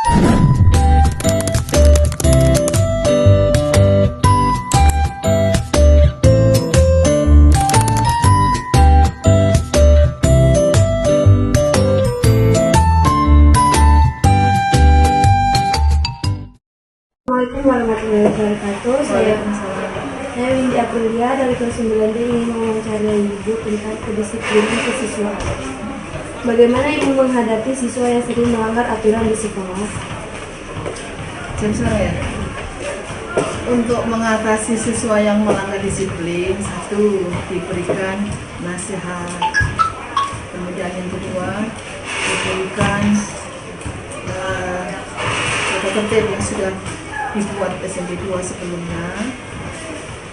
Assalamualaikum warahmatullahi wabarakatuh. Saya Windy Aprilia dari kelas 9D ingin mewawancarai Ibu tentang kedisiplinan kesiswaan. Bagaimana Ibu menghadapi siswa yang sering melanggar aturan di sekolah? Ya. Untuk mengatasi siswa yang melanggar disiplin, satu, diberikan nasihat. Kemudian yang kedua, diberikan tata tertib yang sudah dibuat SMP 2 sebelumnya.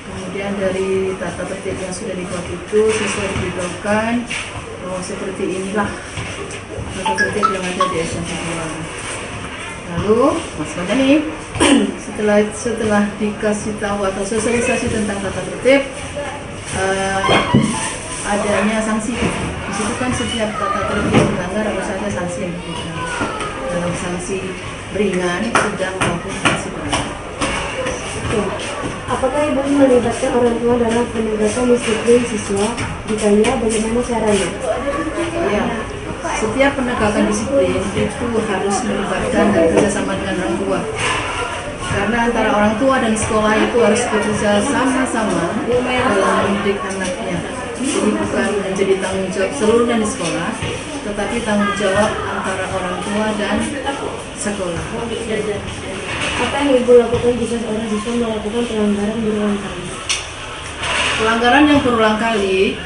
Kemudian dari tata tertib yang sudah dibuat itu siswa diberitahukan bahwa seperti inilah tata tertib yang ada di SMP 2. Lalu Mas Madani setelah dikasih tahu atau sosialisasi tentang tata tertib, adanya sanksi. Di situ kan setiap tata tertib yang dilanggar harus ada sanksi yang diberikan. Dalam sanksi ringan, sedang maupun sanksi berat. Apakah Ibu melibatkan orang tua dalam penegakan disiplin siswa? Jika iya, bagaimana caranya? Ya, setiap penegakan disiplin itu harus melibatkan dan kerjasama dengan orang tua. Karena antara orang tua dan sekolah itu harus bekerja sama-sama dalam mendidik anaknya. Jadi bukan menjadi tanggung jawab seluruhnya di sekolah, tetapi tanggung jawab antara orang tua dan sekolah. Apa yang Ibu lakukan jika seorang siswa melakukan pelanggaran berulang kali? Pelanggaran yang berulang kali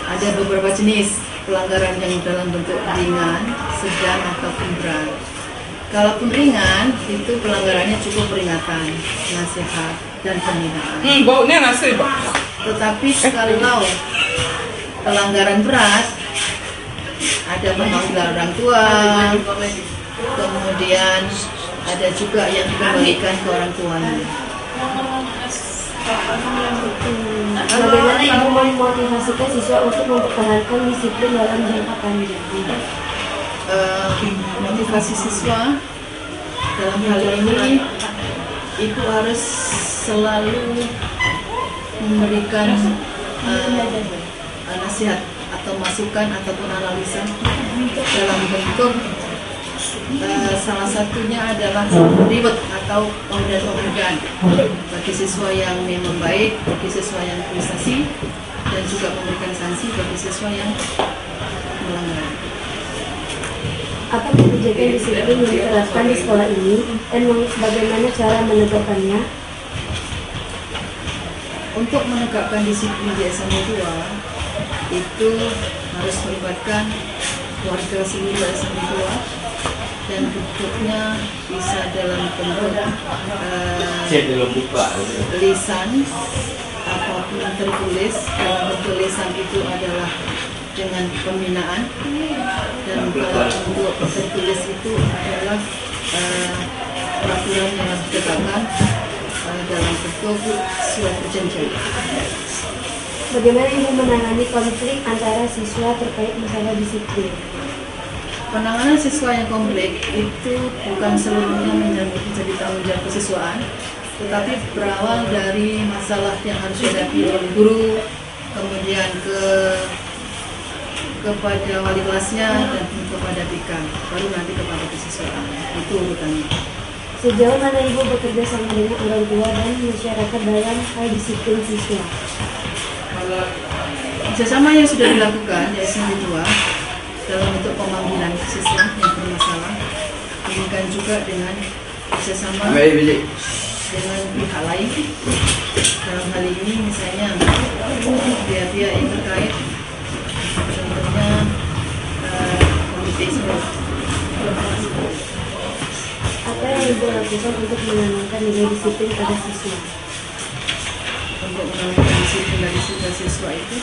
ada beberapa jenis. Pelanggaran yang dalam bentuk ringan, sedang, ataupun berat. Kalaupun ringan, itu pelanggarannya cukup peringatan, nasihat, dan pembinaan. Baunya nasi, Pak. Tetapi kalau pelanggaran berat, ada pemanggilan orang tua, kemudian ada juga yang dikembalikan ke orang tuanya. Bagaimana Ibu memotivasikan siswa untuk mempertahankan disiplin dalam jangka panjang? Motivasi siswa dalam hal ini, Ibu harus selalu memberikan nasihat atau masukan ataupun analisa dalam bentuk salah satunya adalah reward atau pemberian bagi siswa yang memang baik, bagi siswa yang prestasi, dan juga memberikan sanksi bagi siswa yang melanggar. Apa kebijakan disiplin yang diterapkan di sekolah ini dan bagaimana cara menegakkannya? Untuk menegakkan disiplin di SMP 2 itu harus melibatkan warga seluruh SMP 2 dan bentuknya bisa dalam bentuk lisan apapun tertulis. Dalam bentuk lisan itu adalah dengan pembinaan, dan dalam bentuk tertulis itu adalah peraturan yang harus ditegakkan dalam bentuk surat perjanjian. Bagaimana Ibu menangani konflik antara siswa terkait masalah disiplin? Penanganan siswa yang konflik itu bukan seluruhnya menjadi tanggung jawab kesiswaan, tetapi berawal dari masalah yang harus dihadapi oleh guru, kemudian kepada wali kelasnya, dan kepada dekan, baru nanti kepada kesiswaan. Itu urutannya. Sejauh mana Ibu bekerja sama dengan orang tua dan masyarakat dalam hal disiplin siswa? Kerjasama yang sudah dilakukan di SMP 2 dalam bentuk pemanggilan siswa yang bermasalah, demikian juga dengan kerjasama dengan pihak lain. Dalam hal ini misalnya pihak-pihak yang terkait, contohnya komite sekolah. Apa yang Ibu lakukan untuk menanamkan nilai disiplin pada siswa? Untuk menanamkan disiplin dari siswa itu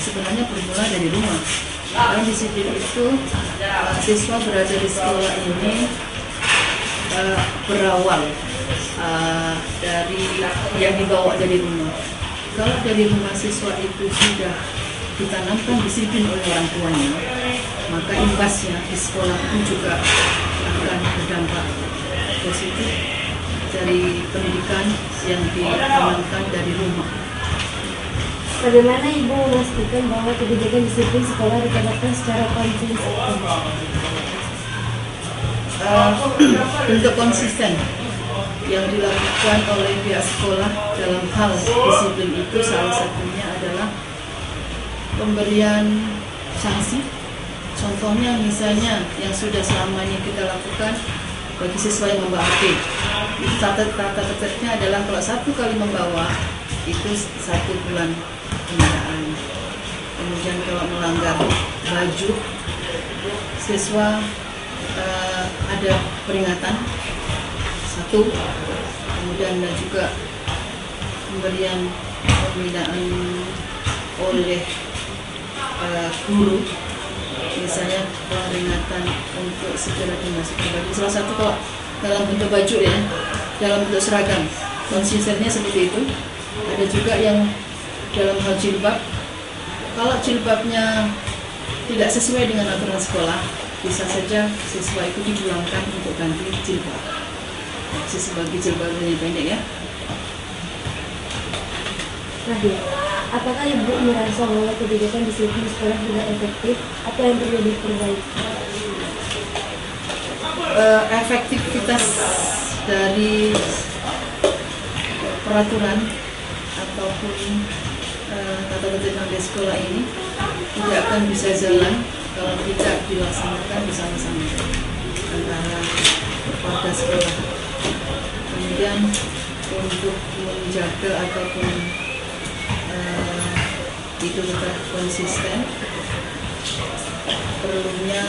sebenarnya bermula dari rumah. Karena disiplin itu siswa berada di sekolah ini berawal dari yang dibawa dari rumah. Kalau dari rumah siswa itu sudah ditanamkan disiplin oleh orang tuanya, maka imbasnya di sekolah pun juga akan berdampak positif dari pendidikan yang diamankan dari rumah. Bagaimana Ibu memastikan bahwa kebijakan disiplin sekolah diterapkan secara konsisten? Untuk konsisten yang dilakukan oleh pihak sekolah dalam hal disiplin itu salah satunya adalah pemberian sanksi. Contohnya misalnya yang sudah selama ini kita lakukan bagi siswa yang membawa HP. Tata tertibnya adalah kalau 1 kali membawa itu 1 bulan penundaan. Kemudian kalau melanggar baju siswa ada peringatan 1. Kemudian ada juga pemberian pembinaan oleh guru, misalnya peringatan untuk segera dimasukkan baju. Salah satu kalau dalam bentuk baju ya, dalam bentuk seragam, konsistennya seperti itu. Ada juga yang dalam hal jilbab. Kalau jilbabnya tidak sesuai dengan aturan sekolah, bisa saja siswa itu dipulangkan untuk ganti jilbab. Siswa bagi jilbabnya pendek ya. Terakhir, apakah Ibu merasa bahwa kebijakan disiplin sekolah tidak efektif? Apa yang perlu diperbaiki? Efektivitas dari peraturan ataupun tata tertib di sekolah ini tidak akan bisa jalan kalau tidak dilaksanakan bersama-sama antara warga sekolah. Kemudian untuk menjaga ataupun itu tetap konsisten, perlunya